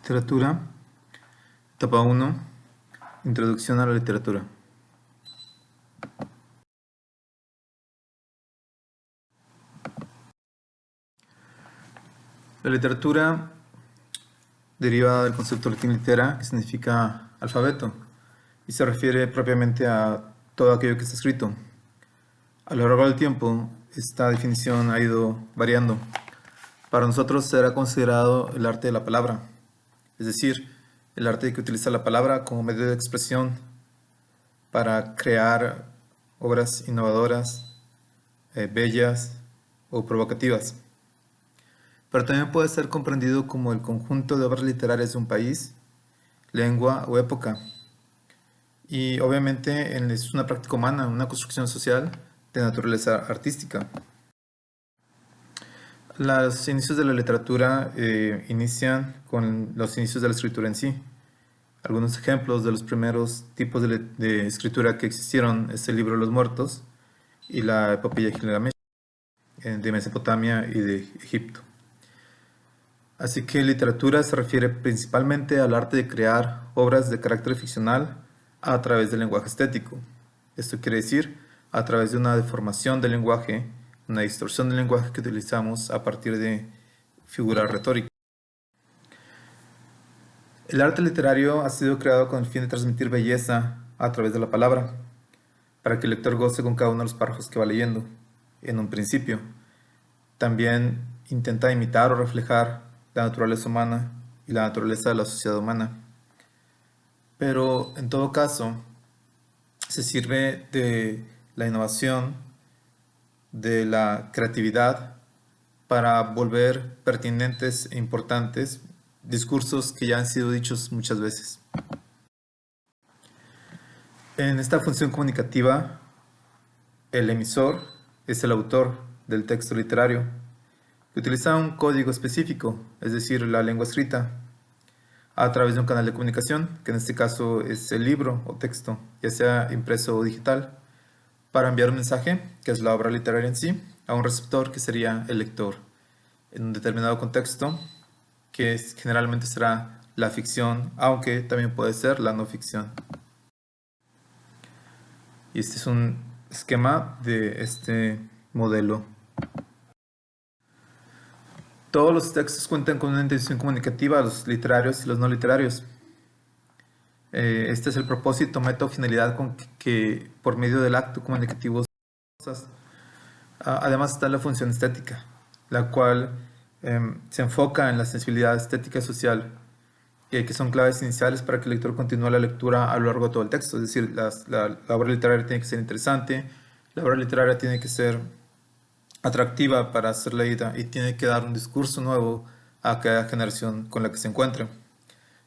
Literatura, etapa 1, Introducción a la literatura. La literatura deriva del concepto latín litera, que significa alfabeto, y se refiere propiamente a todo aquello que está escrito. A lo largo del tiempo, esta definición ha ido variando. Para nosotros será considerado el arte de la palabra, es decir, el arte que utiliza la palabra como medio de expresión para crear obras innovadoras, bellas o provocativas. Pero también puede ser comprendido como el conjunto de obras literarias de un país, lengua o época. Y obviamente es una práctica humana, una construcción social de naturaleza artística. Los inicios de la literatura inician con los inicios de la escritura en sí. Algunos ejemplos de los primeros tipos de escritura que existieron es el libro de los muertos y la epopeya de Gilgamesh de Mesopotamia y de Egipto. Así que literatura se refiere principalmente al arte de crear obras de carácter ficcional a través del lenguaje estético. Esto quiere decir a través de una deformación del lenguaje, una distorsión del lenguaje que utilizamos a partir de figuras retóricas. El arte literario ha sido creado con el fin de transmitir belleza a través de la palabra, para que el lector goce con cada uno de los párrafos que va leyendo, en un principio. También intenta imitar o reflejar la naturaleza humana y la naturaleza de la sociedad humana. Pero en todo caso, se sirve de la innovación, de la creatividad, para volver pertinentes e importantes discursos que ya han sido dichos muchas veces. En esta función comunicativa, el emisor es el autor del texto literario, que utiliza un código específico, es decir, la lengua escrita, a través de un canal de comunicación, que en este caso es el libro o texto, ya sea impreso o digital, para enviar un mensaje, que es la obra literaria en sí, a un receptor, que sería el lector, en un determinado contexto, que generalmente será la ficción, aunque también puede ser la no ficción. Y este es un esquema de este modelo. Todos los textos cuentan con una intención comunicativa, los literarios y los no literarios. Este es el propósito, meta o finalidad con que por medio del acto comunicativo cosas. Además está la función estética, la cual se enfoca en la sensibilidad estética y social, que son claves iniciales para que el lector continúe la lectura a lo largo de todo el texto. Es decir, la obra literaria tiene que ser interesante, la obra literaria tiene que ser atractiva para ser leída y tiene que dar un discurso nuevo a cada generación con la que se encuentre.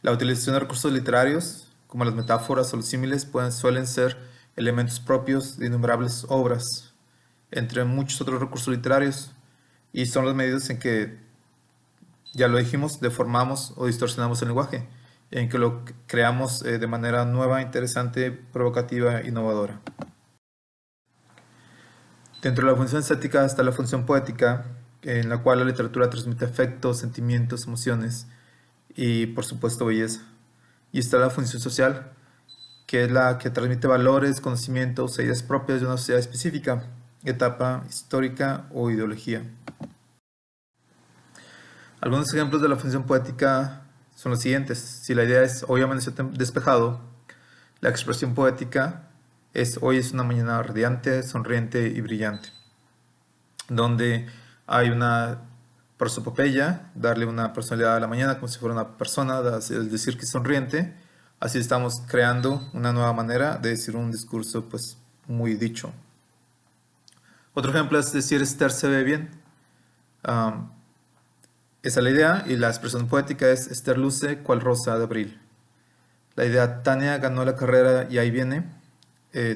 La utilización de recursos literarios, como las metáforas o los símiles, suelen ser elementos propios de innumerables obras, entre muchos otros recursos literarios, y son los medios en que, ya lo dijimos, deformamos o distorsionamos el lenguaje, en que lo creamos de manera nueva, interesante, provocativa, innovadora. Dentro de la función estética está la función poética, en la cual la literatura transmite afectos, sentimientos, emociones y, por supuesto, belleza. Y está la función social, que es la que transmite valores, conocimientos e ideas propias de una sociedad específica, etapa histórica o ideología. Algunos ejemplos de la función poética son los siguientes. Si la idea es hoy amaneció despejado, la expresión poética es hoy es una mañana radiante, sonriente y brillante, donde hay una prosopopeya, darle una personalidad a la mañana como si fuera una persona, el decir que es sonriente. Así estamos creando una nueva manera de decir un discurso pues muy dicho. Otro ejemplo es decir Esther se ve bien. Esa es la idea, y la expresión poética es Esther luce cual rosa de abril. La idea Tania ganó la carrera y ahí viene,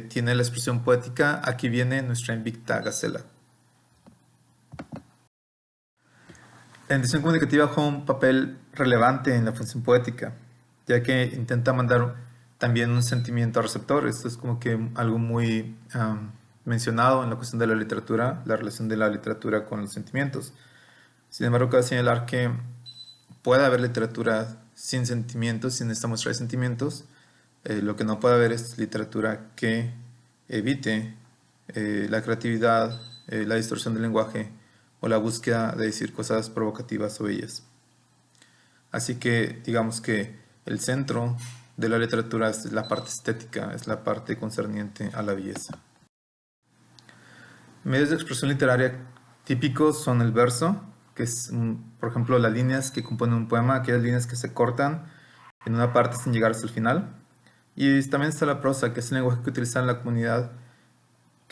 tiene la expresión poética aquí viene nuestra invicta gacela. La intención comunicativa juega un papel relevante en la función poética, ya que intenta mandar también un sentimiento al receptor. Esto es como que algo muy mencionado en la cuestión de la literatura, la relación de la literatura con los sentimientos. Sin embargo, cabe señalar que puede haber literatura sin sentimientos, sin esta muestra de sentimientos, lo que no puede haber es literatura que evite la creatividad, la distorsión del lenguaje o la búsqueda de decir cosas provocativas o bellas. Así que digamos que el centro de la literatura es la parte estética, es la parte concerniente a la belleza. Medios de expresión literaria típicos son el verso, que es, por ejemplo, las líneas que componen un poema, aquellas líneas que se cortan en una parte sin llegar hasta el final. Y también está la prosa, que es el lenguaje que utiliza la comunidad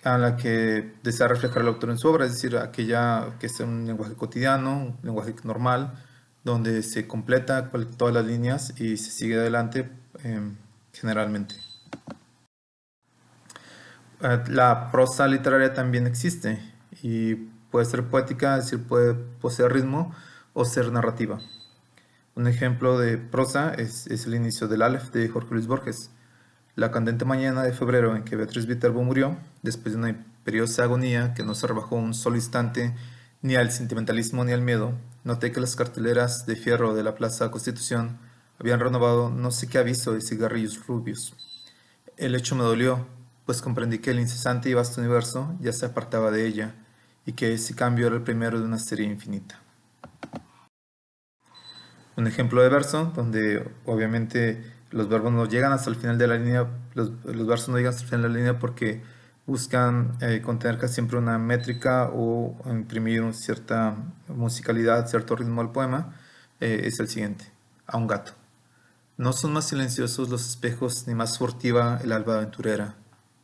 a la que desea reflejar el autor en su obra, es decir, aquella que es un lenguaje cotidiano, un lenguaje normal, donde se completa todas las líneas y se sigue adelante generalmente. La prosa literaria también existe y puede ser poética, es decir, puede poseer ritmo o ser narrativa. Un ejemplo de prosa es el inicio del Aleph de Jorge Luis Borges. La candente mañana de febrero en que Beatriz Viterbo murió, después de una imperiosa agonía que no se rebajó un solo instante ni al sentimentalismo ni al miedo, noté que las carteleras de fierro de la Plaza Constitución habían renovado no sé qué aviso de cigarrillos rubios. El hecho me dolió, pues comprendí que el incesante y vasto universo ya se apartaba de ella, y que ese cambio era el primero de una serie infinita. Un ejemplo de verso, donde obviamente los verbos no llegan hasta el final de la línea, los versos no llegan hasta el final de la línea porque buscan contener casi siempre una métrica o imprimir cierta musicalidad, cierto ritmo al poema, es el siguiente. A un gato. No son más silenciosos los espejos ni más furtiva el alba aventurera.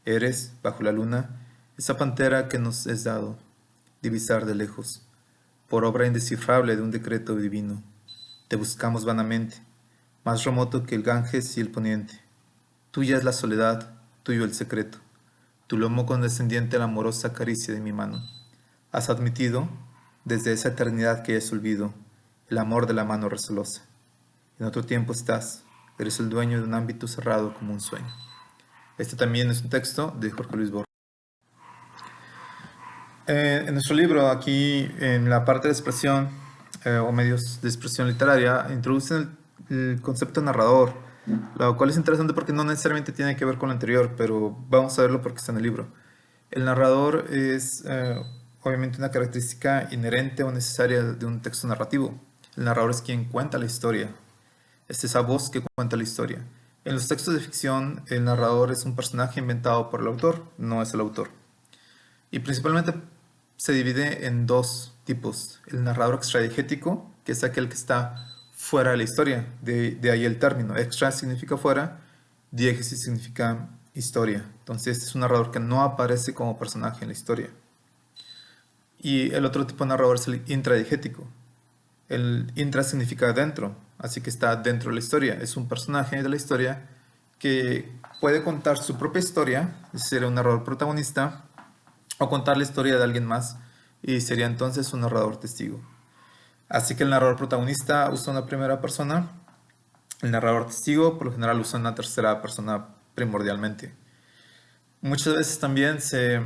Eres, bajo la luna, esa pantera que nos es dado, divisar de lejos, por obra indescifrable de un decreto divino. Te buscamos vanamente, más remoto que el Ganges y el poniente. Tuya es la soledad, tuyo el secreto, tu lomo condescendiente la amorosa caricia de mi mano. Has admitido, desde esa eternidad que es olvido, el amor de la mano recelosa. En otro tiempo estás, eres el dueño de un ámbito cerrado como un sueño. Este también es un texto de Jorge Luis Borges. En nuestro libro, aquí en la parte de expresión o medios de expresión literaria, introducen el concepto de narrador, lo cual es interesante porque no necesariamente tiene que ver con lo anterior, pero vamos a verlo porque está en el libro. El narrador es obviamente una característica inherente o necesaria de un texto narrativo. El narrador es quien cuenta la historia, es esa voz que cuenta la historia. En los textos de ficción, el narrador es un personaje inventado por el autor, no es el autor. Y principalmente se divide en dos tipos. El narrador extradigético, que es aquel que está fuera de la historia, de ahí el término. Extra significa fuera, diégesis significa historia. Entonces es un narrador que no aparece como personaje en la historia. Y el otro tipo de narrador es el intradigético. El intra significa dentro, así que está dentro de la historia. Es un personaje de la historia que puede contar su propia historia, sería un narrador protagonista, o contar la historia de alguien más, y sería entonces un narrador testigo. Así que el narrador protagonista usa una primera persona, el narrador testigo por lo general usa una tercera persona primordialmente. Muchas veces también se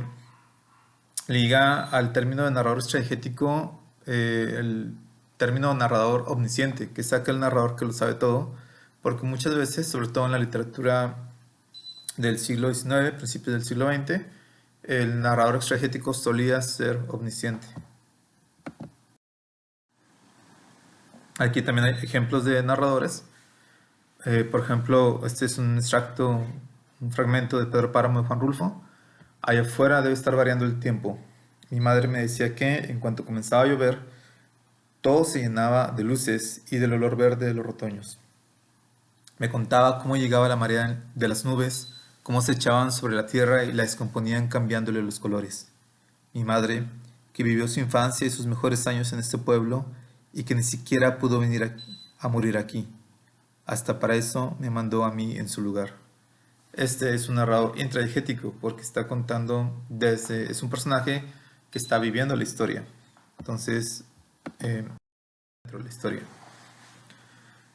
liga al término de narrador extradigético el término narrador omnisciente, que es aquel narrador que lo sabe todo, porque muchas veces, sobre todo en la literatura del siglo XIX, principios del siglo XX, el narrador extragético solía ser omnisciente. Aquí también hay ejemplos de narradores. Por ejemplo, este es un extracto, un fragmento de Pedro Páramo de Juan Rulfo. Allá afuera debe estar variando el tiempo. Mi madre me decía que en cuanto comenzaba a llover, todo se llenaba de luces y del olor verde de los retoños. Me contaba cómo llegaba la marea de las nubes, cómo se echaban sobre la tierra y la descomponían cambiándole los colores. Mi madre, que vivió su infancia y sus mejores años en este pueblo y que ni siquiera pudo venir a morir aquí. Hasta para eso me mandó a mí en su lugar. Este es un narrador intradigético porque está contando es un personaje que está viviendo la historia. Entonces, dentro de la historia.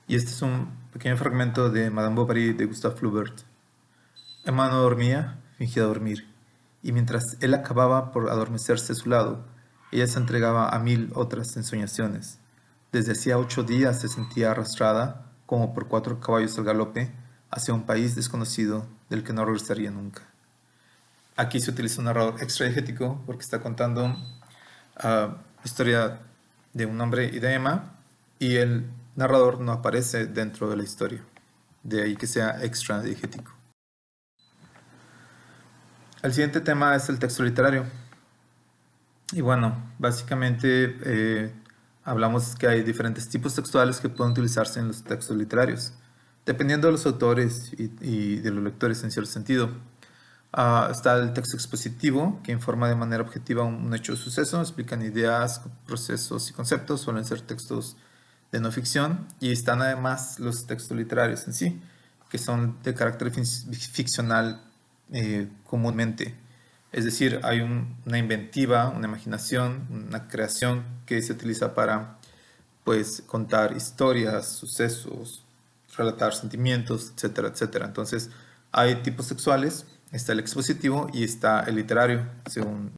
Y este es un pequeño fragmento de Madame Bovary de Gustave Flaubert. Emma no dormía, fingía dormir, y mientras él acababa por adormecerse a su lado, ella se entregaba a 1000 otras ensoñaciones. Desde hacía 8 días se sentía arrastrada, como por 4 caballos al galope hacia un país desconocido del que no regresaría nunca. Aquí se utiliza un narrador extradigético porque está contando la historia de un hombre y de Emma, y el narrador no aparece dentro de la historia. De ahí que sea extradigético. El siguiente tema es el texto literario. Y bueno, básicamente hablamos que hay diferentes tipos textuales que pueden utilizarse en los textos literarios, dependiendo de los autores y de los lectores en cierto sentido. Está el texto expositivo, que informa de manera objetiva un hecho o suceso, explican ideas, procesos y conceptos, suelen ser textos de no ficción, y están además los textos literarios en sí, que son de carácter ficcional comúnmente. Es decir, hay una inventiva, una imaginación, una creación que se utiliza para, pues, contar historias, sucesos, relatar sentimientos, etcétera, etcétera. Entonces, hay tipos textuales, está el expositivo y está el literario, según.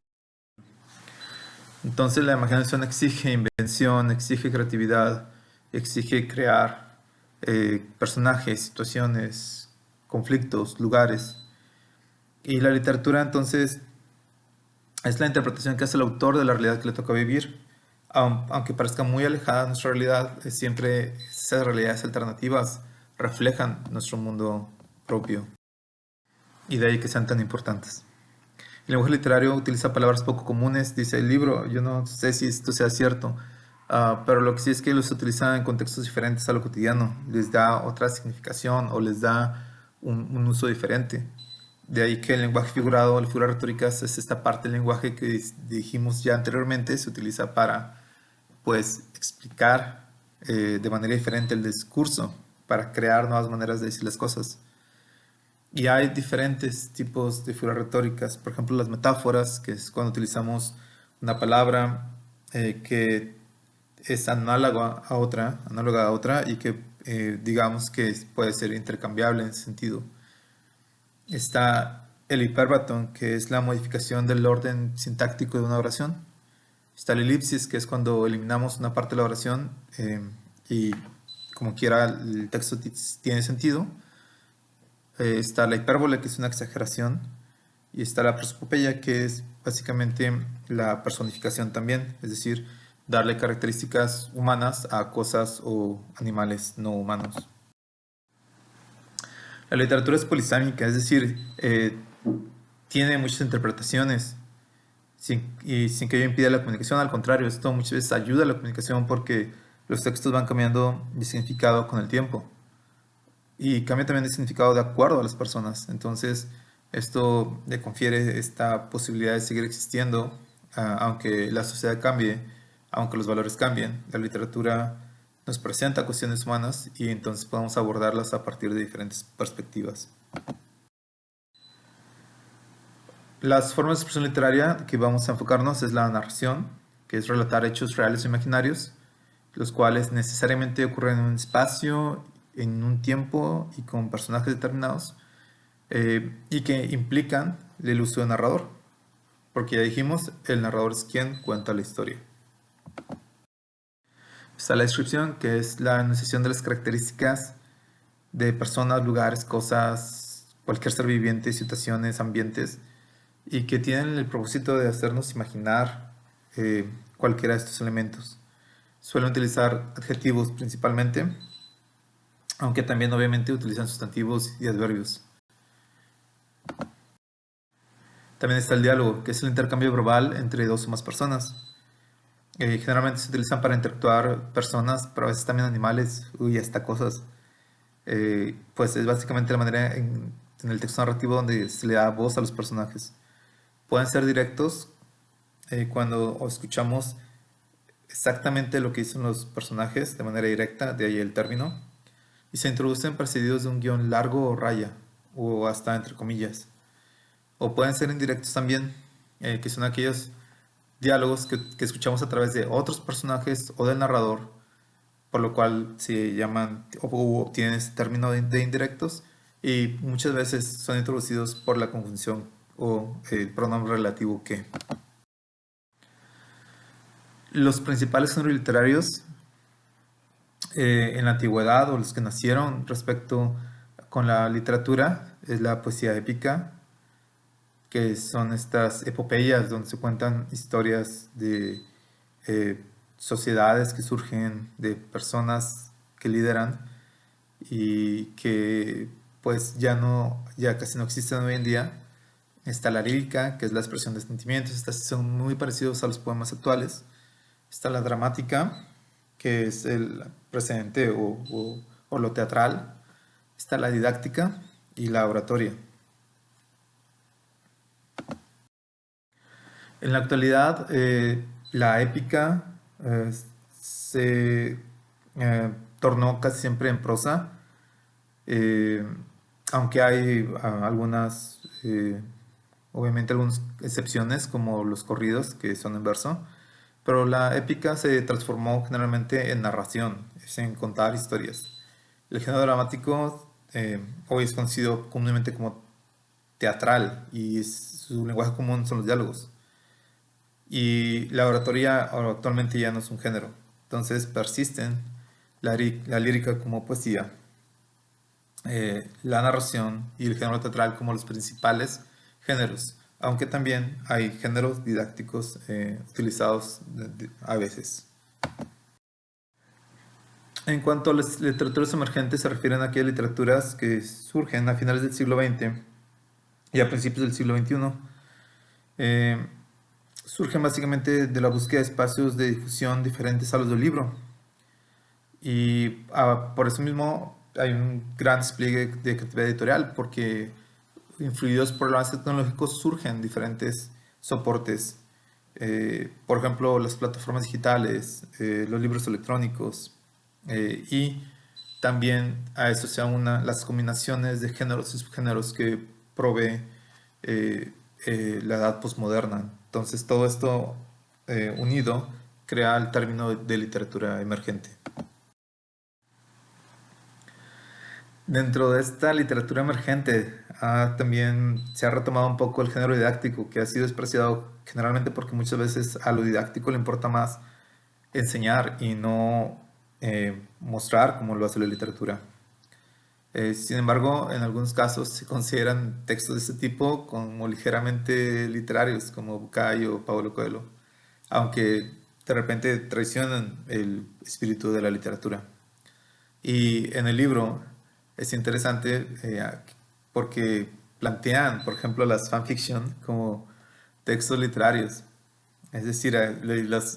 Entonces, la imaginación exige invención, exige creatividad, exige crear personajes, situaciones, conflictos, lugares. Y la literatura, entonces, es la interpretación que hace el autor de la realidad que le toca vivir. Aunque parezca muy alejada de nuestra realidad, siempre esas realidades alternativas reflejan nuestro mundo propio, y de ahí que sean tan importantes. El lenguaje literario utiliza palabras poco comunes, dice el libro. Yo no sé si esto sea cierto, pero lo que sí es que los utiliza en contextos diferentes a lo cotidiano. Les da otra significación o les da un uso diferente. De ahí que el lenguaje figurado, las figuras retóricas, es esta parte del lenguaje que dijimos ya anteriormente, se utiliza para, pues, explicar de manera diferente el discurso, para crear nuevas maneras de decir las cosas. Y hay diferentes tipos de figuras retóricas, por ejemplo las metáforas, que es cuando utilizamos una palabra que es análoga a otra y que digamos que puede ser intercambiable en ese sentido. Está el hiperbatón, que es la modificación del orden sintáctico de una oración. Está la elipsis, que es cuando eliminamos una parte de la oración y como quiera el texto tiene sentido. Está la hipérbole, que es una exageración. Y está la prosopopeya, que es básicamente la personificación también, es decir, darle características humanas a cosas o animales no humanos. La literatura es polisámica, es decir, tiene muchas interpretaciones y sin que ello impida la comunicación. Al contrario, esto muchas veces ayuda a la comunicación porque los textos van cambiando de significado con el tiempo y cambia también de significado de acuerdo a las personas. Entonces, esto le confiere esta posibilidad de seguir existiendo, aunque la sociedad cambie, aunque los valores cambien. La literatura nos presenta cuestiones humanas y entonces podemos abordarlas a partir de diferentes perspectivas. Las formas de expresión literaria que vamos a enfocarnos es la narración, que es relatar hechos reales o imaginarios, los cuales necesariamente ocurren en un espacio, en un tiempo y con personajes determinados, y que implican el uso de narrador, porque ya dijimos, el narrador es quien cuenta la historia. Está la descripción, que es la enunciación de las características de personas, lugares, cosas, cualquier ser viviente, situaciones, ambientes, y que tienen el propósito de hacernos imaginar cualquiera de estos elementos. Suelen utilizar adjetivos principalmente, aunque también obviamente utilizan sustantivos y adverbios. También está el diálogo, que es el intercambio verbal entre dos o más personas. Generalmente se utilizan para interactuar personas, pero a veces también animales y hasta cosas. Pues es básicamente la manera en el texto narrativo donde se le da voz a los personajes. Pueden ser directos cuando escuchamos exactamente lo que dicen los personajes de manera directa, de ahí el término, y se introducen precedidos de un guión largo o raya, o hasta entre comillas. O pueden ser indirectos también, que son aquellos diálogos que escuchamos a través de otros personajes o del narrador, por lo cual se llaman o obtienen ese término de indirectos, y muchas veces son introducidos por la conjunción o el pronombre relativo que. Los principales géneros literarios en la antigüedad, o los que nacieron respecto con la literatura, es la poesía épica, que son estas epopeyas donde se cuentan historias de eh, sociedades que surgen, de personas que lideran y que pues ya casi no existen hoy en día. Está la lírica, que es la expresión de sentimientos. Estas son muy parecidos a los poemas actuales. Está la dramática, que es el precedente o lo teatral. Está la didáctica y la oratoria. En la actualidad, la épica se tornó casi siempre en prosa, eh, aunque hay obviamente algunas excepciones como los corridos que son en verso, pero la épica se transformó generalmente en narración, es en contar historias. El género dramático hoy es conocido comúnmente como teatral y su lenguaje común son los diálogos. Y la oratoria actualmente ya no es un género, entonces persisten la lírica como poesía, la narración y el género teatral como los principales géneros, aunque también hay géneros didácticos utilizados a veces. En cuanto a las literaturas emergentes, se refieren a aquellas literaturas que surgen a finales del siglo XX y a principios del siglo XXI. Eh, Surgen básicamente de la búsqueda de espacios de difusión diferentes a los del libro. Y por eso mismo hay un gran despliegue de creatividad editorial, porque influidos por el avance tecnológico surgen diferentes soportes. Por ejemplo, las plataformas digitales, los libros electrónicos y también a eso se aunan las combinaciones de géneros y subgéneros que provee la edad postmoderna. Entonces todo esto unido crea el término de literatura emergente. Dentro de esta literatura emergente, también se ha retomado un poco el género didáctico, que ha sido despreciado generalmente porque muchas veces a lo didáctico le importa más enseñar y no mostrar como lo hace la literatura. Sin embargo, en algunos casos se consideran textos de este tipo como ligeramente literarios, como Bucay o Paulo Coelho, aunque de repente traicionan el espíritu de la literatura. Y en el libro es interesante porque plantean, por ejemplo, las fanfiction como textos literarios. Es decir,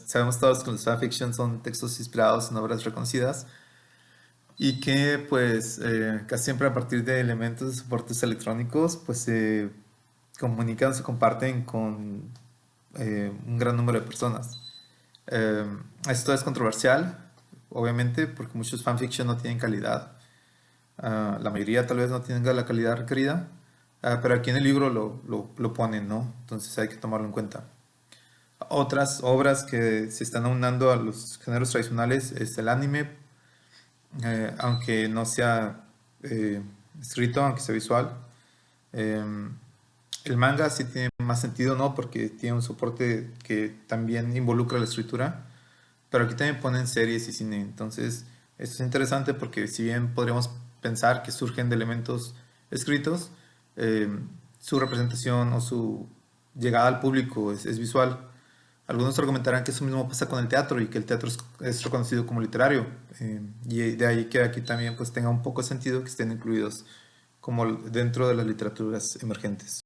sabemos todos que los fanfiction son textos inspirados en obras reconocidas y que pues casi siempre a partir de elementos de soportes electrónicos pues se comunican, se comparten con un gran número de personas. Eh, Esto es controversial, obviamente, porque muchos fanfiction no tienen calidad. La mayoría tal vez no tenga la calidad requerida, pero aquí en el libro lo ponen, ¿no? Entonces hay que tomarlo en cuenta. Otras obras que se están aunando a los géneros tradicionales es el anime, aunque no sea eh, escrito, aunque sea visual. Eh, el manga sí tiene más sentido, ¿no? Porque tiene un soporte que también involucra la escritura, pero aquí también ponen series y cine. Entonces, esto es interesante porque si bien podríamos pensar que surgen de elementos escritos, eh, su representación o su llegada al público es visual. Algunos argumentarán que eso mismo pasa con el teatro y que el teatro es reconocido como literario. Y de ahí que aquí también pues tenga un poco de sentido que estén incluidos como dentro de las literaturas emergentes.